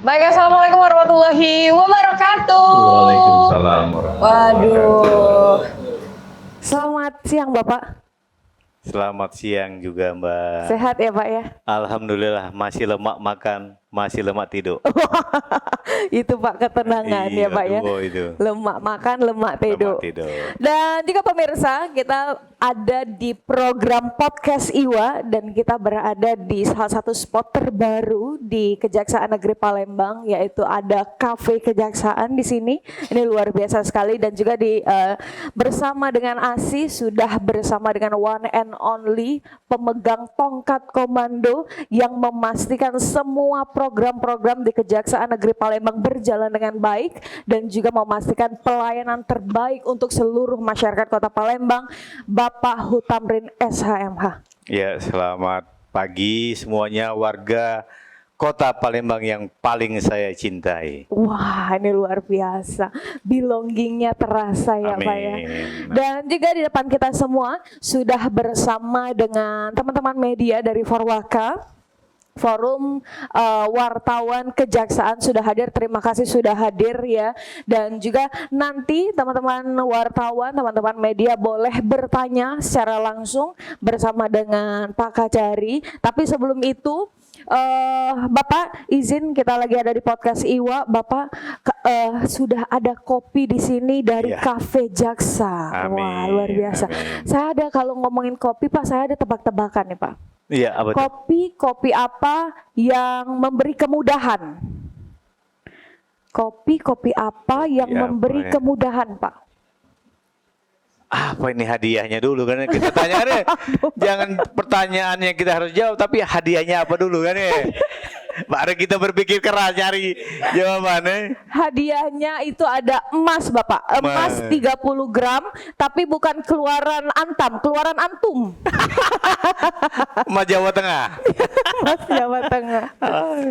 Baik, assalamualaikum warahmatullahi wabarakatuh. Waalaikumsalam warahmatullahi Waduh, wabarakatuh. selamat siang Bapak. Selamat siang juga Mbak. Sehat ya Pak ya? Alhamdulillah masih lemak makan, masih lemak tidur. Itu Pak ketenangan ya Pak ya. Itu. Lemak makan, lemak tidur. Lemak tidur. Dan juga pemirsa, kita ada di program podcast Iwa dan kita berada di salah satu spot terbaru di Kejaksaan Negeri Palembang, yaitu ada Cafe Kejaksaan di sini. Ini luar biasa sekali dan juga bersama dengan ASI sudah bersama dengan one and only pemegang tongkat komando yang memastikan semua program-program di Kejaksaan Negeri Palembang berjalan dengan baik dan juga memastikan pelayanan terbaik untuk seluruh masyarakat Kota Palembang, Bapak Hutamrin SHMH. Ya, selamat pagi semuanya warga Kota Palembang yang paling saya cintai. Wah, ini luar biasa. Belongingnya terasa ya Pak ya. Dan juga di depan kita semua sudah bersama dengan teman-teman media dari Forwaka. Forum wartawan Kejaksaan sudah hadir, terima kasih sudah hadir ya. Dan juga nanti teman-teman wartawan, teman-teman media boleh bertanya secara langsung bersama dengan Pak Kajari. Tapi sebelum itu Bapak izin, kita lagi ada di podcast Iwa. Bapak sudah ada kopi di sini dari Cafe Jaksa. Amin, wah luar biasa. Amin. Saya ada, kalau ngomongin kopi Pak, saya ada tebak-tebakan nih Pak. Iya, apa itu? Kopi apa yang memberi kemudahan? Kopi apa yang memberi kemudahan Pak? Apa ini hadiahnya dulu kan kita tanya deh. Jangan pertanyaannya kita harus jawab, tapi hadiahnya apa dulu kan ya. Baru kita berpikir keras cari jawabannya. Hadiahnya itu ada emas Bapak, emas 30 gram, tapi bukan keluaran Antam, keluaran Antum. Emas Jawa Tengah. Emas Jawa Tengah.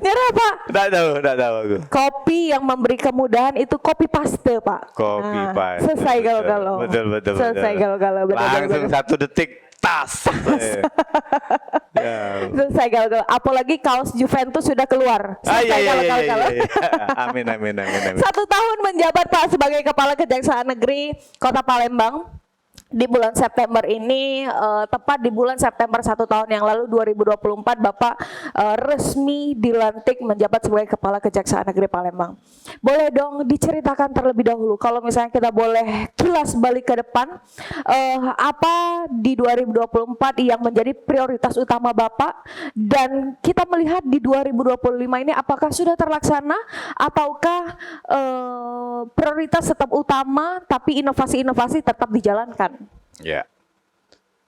Nyerah Pak. Tidak tahu aku. Kopi yang memberi kemudahan itu kopi paste Pak. Kopi paste. Selesai kalau. Betul. Selesai kalau. Langsung 1 detik tas. Selesai kalau. Apalagi kaos Juventus sudah keluar. Selesai kalau. Amin. 1 tahun menjabat Pak sebagai Kepala Kejaksaan Negeri Kota Palembang. Di bulan September ini, tepat di bulan September 1 tahun yang lalu 2024, Bapak resmi dilantik menjabat sebagai Kepala Kejaksaan Negeri Palembang. Boleh dong diceritakan terlebih dahulu, kalau misalnya kita boleh kilas balik ke depan, apa di 2024 yang menjadi prioritas utama Bapak, dan kita melihat di 2025 ini apakah sudah terlaksana ataukah prioritas tetap utama tapi inovasi-inovasi tetap dijalankan? Ya.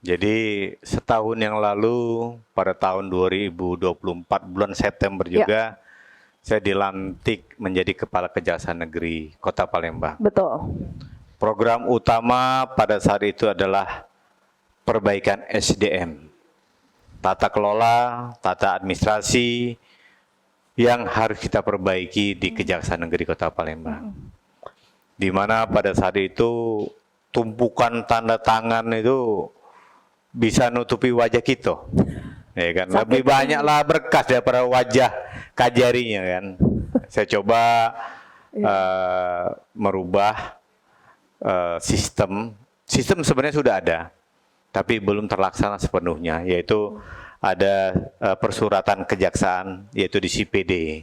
Jadi setahun yang lalu pada tahun 2024 bulan September juga saya dilantik menjadi Kepala Kejaksaan Negeri Kota Palembang. Betul. Program utama pada saat itu adalah perbaikan SDM. Tata kelola, tata administrasi yang harus kita perbaiki di Kejaksaan Negeri Kota Palembang. Di mana pada saat itu tumpukan tanda tangan itu bisa nutupi wajah kita, ya kan? Lebih banyaklah berkas daripada wajah Kajarinya kan. Saya coba merubah sistem sebenarnya sudah ada, tapi belum terlaksana sepenuhnya, yaitu ada persuratan kejaksaan, yaitu di CPD.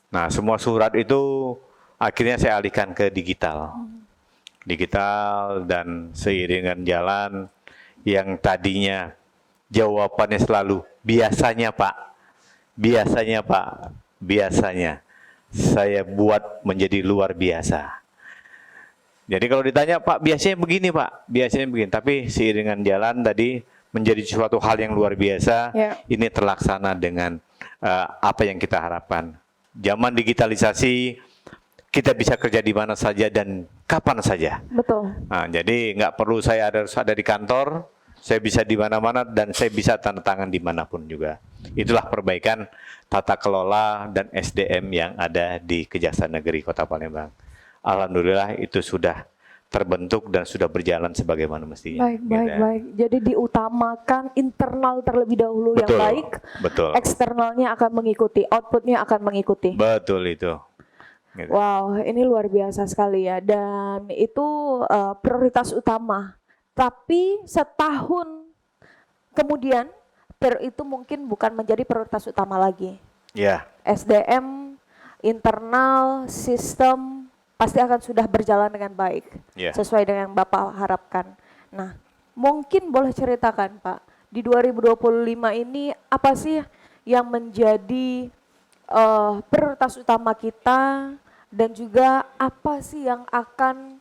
Nah, semua surat itu akhirnya saya alihkan ke digital. Dan seiring jalan yang tadinya jawabannya selalu biasanya saya buat menjadi luar biasa. Jadi kalau ditanya Pak biasanya begini Pak, biasanya begini, tapi seiring jalan tadi menjadi suatu hal yang luar biasa. Ini terlaksana dengan apa yang kita harapkan. Zaman digitalisasi, kita bisa kerja di mana saja dan kapan saja. Betul. Nah, jadi nggak perlu saya harus ada di kantor, saya bisa di mana-mana dan saya bisa tanda tangan dimanapun juga. Itulah perbaikan tata kelola dan SDM yang ada di Kejaksaan Negeri Kota Palembang. Alhamdulillah itu sudah terbentuk dan sudah berjalan sebagaimana mestinya. Baik, baik, baik. Jadi diutamakan internal terlebih dahulu yang Betul, baik, betul. eksternalnya akan mengikuti, outputnya akan mengikuti. Betul itu. Gitu. Wow, ini luar biasa sekali ya. Dan itu prioritas utama. Tapi setahun kemudian itu mungkin bukan menjadi prioritas utama lagi. Ya. SDM, internal, sistem pasti akan sudah berjalan dengan baik, sesuai dengan yang Bapak harapkan. Nah, mungkin boleh ceritakan Pak, di 2025 ini apa sih yang menjadi prioritas utama kita, dan juga apa sih yang akan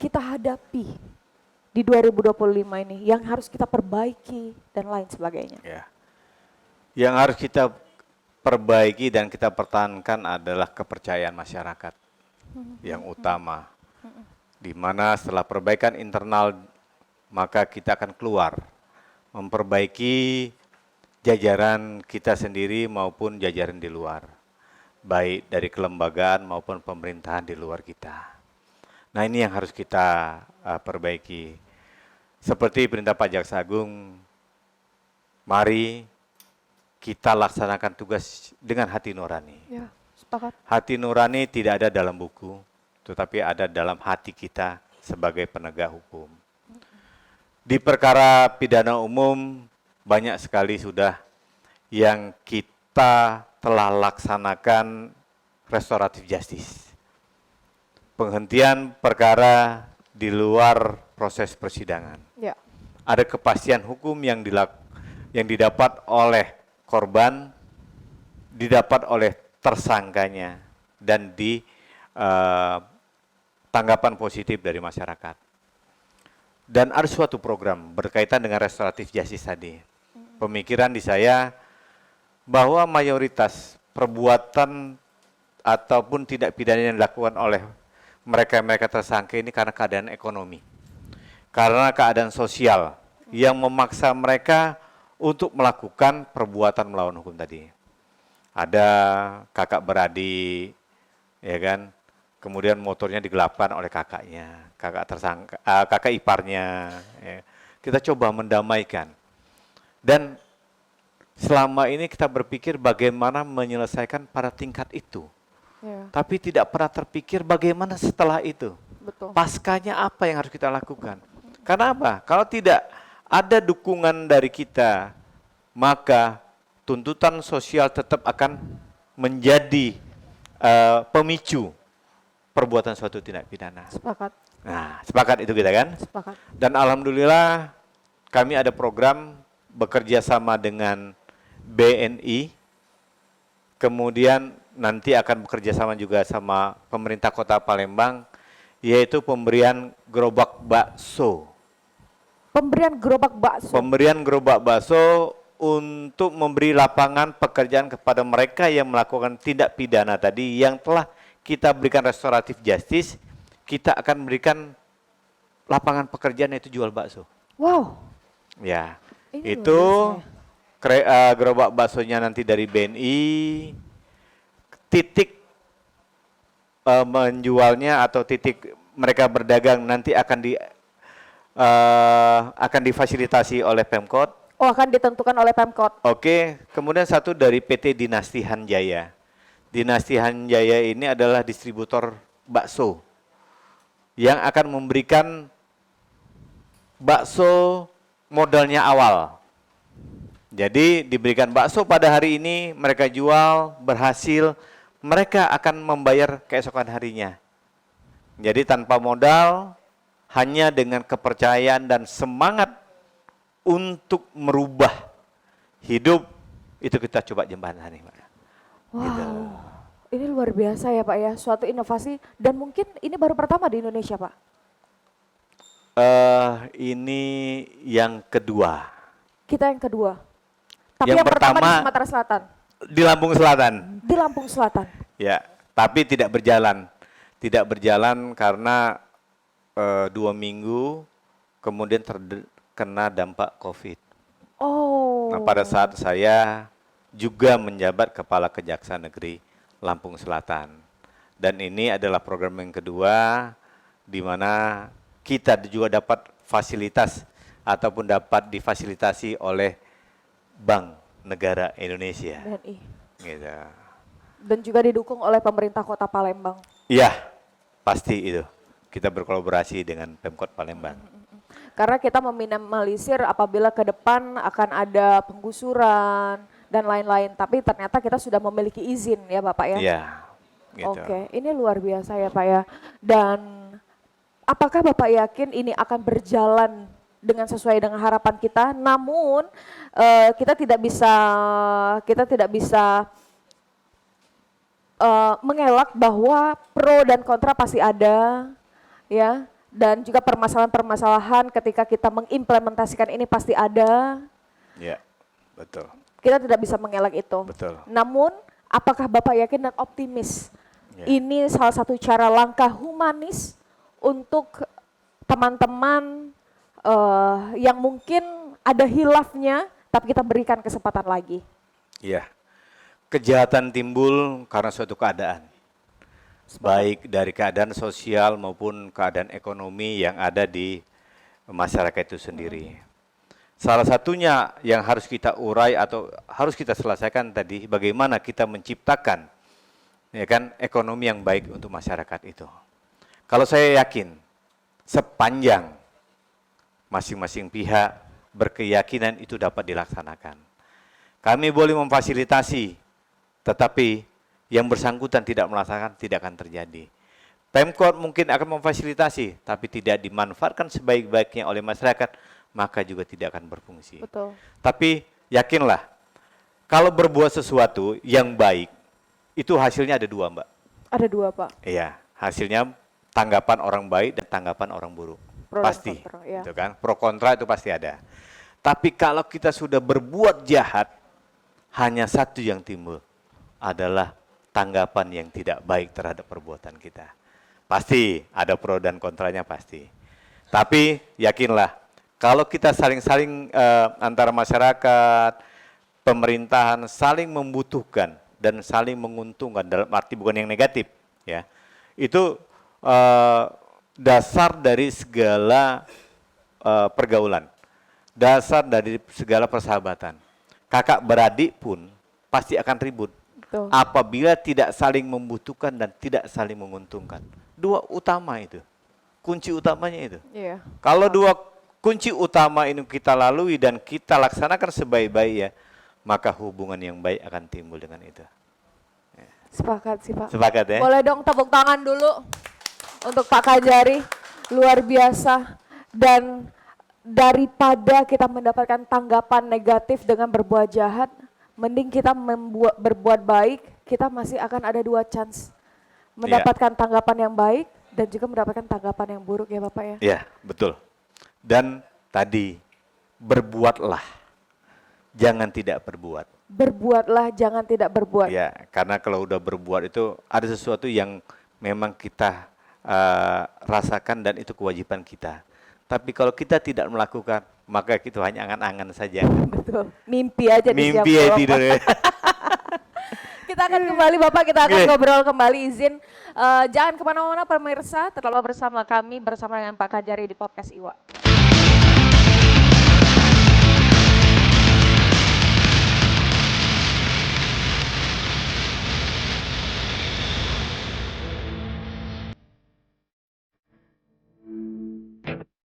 kita hadapi di 2025 ini, yang harus kita perbaiki dan lain sebagainya. Ya. Yang harus kita perbaiki dan kita pertahankan adalah kepercayaan masyarakat yang utama. Di mana setelah perbaikan internal, maka kita akan keluar memperbaiki jajaran kita sendiri maupun jajaran di luar, baik dari kelembagaan maupun pemerintahan di luar kita. Nah, ini yang harus kita perbaiki. Seperti perintah Pak Jaksa Agung, mari kita laksanakan tugas dengan hati nurani. Ya, sepakat. Hati nurani tidak ada dalam buku, tetapi ada dalam hati kita sebagai penegak hukum. Di perkara pidana umum, banyak sekali sudah yang kita telah laksanakan restoratif justice. Penghentian perkara di luar proses persidangan. Ya. Ada kepastian hukum yang didapat oleh korban, didapat oleh tersangkanya, dan tanggapan positif dari masyarakat. Dan ada suatu program berkaitan dengan restoratif justice tadi. Pemikiran di saya bahwa mayoritas perbuatan ataupun tidak pidana yang dilakukan oleh mereka tersangka ini karena keadaan ekonomi, karena keadaan sosial yang memaksa mereka untuk melakukan perbuatan melawan hukum tadi. Ada kakak beradik, ya kan, kemudian motornya digelapkan oleh kakaknya, kakak iparnya. Ya. Kita coba mendamaikan. Dan selama ini kita berpikir bagaimana menyelesaikan pada tingkat itu. Ya. Tapi tidak pernah terpikir bagaimana setelah itu. Betul. Paskanya apa yang harus kita lakukan. Karena apa? Kalau tidak ada dukungan dari kita, maka tuntutan sosial tetap akan menjadi pemicu perbuatan suatu tindak pidana. Sepakat. Nah, sepakat itu kita kan? Sepakat. Dan alhamdulillah kami ada program bekerja sama dengan BNI, kemudian nanti akan bekerja sama juga sama pemerintah Kota Palembang, yaitu pemberian gerobak bakso. Pemberian gerobak bakso. Pemberian gerobak bakso untuk memberi lapangan pekerjaan kepada mereka yang melakukan tindak pidana tadi yang telah kita berikan restoratif justice. Kita akan berikan lapangan pekerjaan, yaitu jual bakso. Wow. Ya, ini itu gerobak baksonya nanti dari BNI. Titik menjualnya atau titik mereka berdagang nanti akan difasilitasi oleh Pemkot. Oh, akan ditentukan oleh Pemkot. Oke, kemudian satu dari PT Dinasti Hanjaya. Dinasti Hanjaya ini adalah distributor bakso yang akan memberikan bakso modalnya awal. Jadi diberikan bakso pada hari ini, mereka jual, berhasil, mereka akan membayar keesokan harinya. Jadi tanpa modal, hanya dengan kepercayaan dan semangat untuk merubah hidup, itu kita coba jembatani. Wow, gitu. Ini luar biasa ya Pak ya, suatu inovasi, dan mungkin ini baru pertama di Indonesia Pak? Ini yang kedua. Kita yang kedua. Tapi yang pertama pertama di Sumatera Selatan. Di Lampung Selatan. Di Lampung Selatan. Ya, tapi tidak berjalan. Tidak berjalan karena 2 minggu kemudian terkena dampak COVID. Oh. Nah, pada saat saya juga menjabat Kepala Kejaksaan Negeri Lampung Selatan. Dan ini adalah program yang kedua di mana kita juga dapat fasilitas ataupun dapat difasilitasi oleh Bank Negara Indonesia. BNI. Gitu. Dan juga didukung oleh pemerintah Kota Palembang. Iya, pasti itu. Kita berkolaborasi dengan Pemkot Palembang. Karena kita meminimalisir apabila ke depan akan ada penggusuran dan lain-lain. Tapi ternyata kita sudah memiliki izin ya Bapak ya. Iya. Gitu. Oke, ini luar biasa ya Pak ya. Dan apakah Bapak yakin ini akan berjalan dengan sesuai dengan harapan kita? Namun kita tidak bisa mengelak bahwa pro dan kontra pasti ada, ya. Dan juga permasalahan-permasalahan ketika kita mengimplementasikan ini pasti ada. Ya, betul. Kita tidak bisa mengelak itu. Betul. Namun, apakah Bapak yakin dan optimis Ya. ini salah satu cara langkah humanis untuk teman-teman yang mungkin ada hilafnya, tapi kita berikan kesempatan lagi? Iya. Kejahatan timbul karena suatu keadaan. Baik dari keadaan sosial maupun keadaan ekonomi yang ada di masyarakat itu sendiri. Salah satunya yang harus kita urai atau harus kita selesaikan tadi, bagaimana kita menciptakan ya kan ekonomi yang baik untuk masyarakat itu. Kalau saya yakin sepanjang masing-masing pihak berkeyakinan itu dapat dilaksanakan. Kami boleh memfasilitasi, tetapi yang bersangkutan tidak melaksanakan tidak akan terjadi. Pemkot mungkin akan memfasilitasi, tapi tidak dimanfaatkan sebaik-baiknya oleh masyarakat, maka juga tidak akan berfungsi. Betul. Tapi yakinlah, kalau berbuat sesuatu yang baik, itu hasilnya ada dua, Mbak. Ada dua Pak. Iya, hasilnya tanggapan orang baik dan tanggapan orang buruk. Pro dan Pasti, kontra, ya. gitu kan? Pro kontra itu pasti ada. Tapi kalau kita sudah berbuat jahat, hanya satu yang timbul adalah tanggapan yang tidak baik terhadap perbuatan kita. Pasti ada pro dan kontranya pasti. Tapi yakinlah, kalau kita saling-saling antara masyarakat, pemerintahan saling membutuhkan dan saling menguntungkan dalam arti bukan yang negatif, ya. Itu dasar dari segala pergaulan, dasar dari segala persahabatan. Kakak beradik pun pasti akan ribut. Betul. Apabila tidak saling membutuhkan dan tidak saling menguntungkan. Dua utama itu. Kunci utamanya itu. Iya. Kalau dua kunci utama ini kita lalui dan kita laksanakan sebaik-baiknya, maka hubungan yang baik akan timbul dengan itu. Sepakat sih Pak. Sepakat ya? Boleh dong tepuk tangan dulu untuk Pak Kajari. Luar biasa. Dan daripada kita mendapatkan tanggapan negatif dengan berbuat jahat, mending kita berbuat baik, kita masih akan ada dua chance. Mendapatkan tanggapan yang baik dan juga mendapatkan tanggapan yang buruk ya Bapak ya. Iya, betul. Dan tadi, berbuatlah, jangan tidak berbuat. Berbuatlah, jangan tidak berbuat. Ya, karena kalau udah berbuat itu ada sesuatu yang memang kita rasakan dan itu kewajiban kita. Tapi kalau kita tidak melakukan, maka itu hanya angan-angan saja. Betul. Mimpi aja Mimpi ya tidur ya. Kita akan kembali Bapak, kita akan ngobrol kembali, izin. Jangan kemana-mana pemirsa, tetaplah bersama kami, bersama dengan Pak Kajari di Podcast Iwa.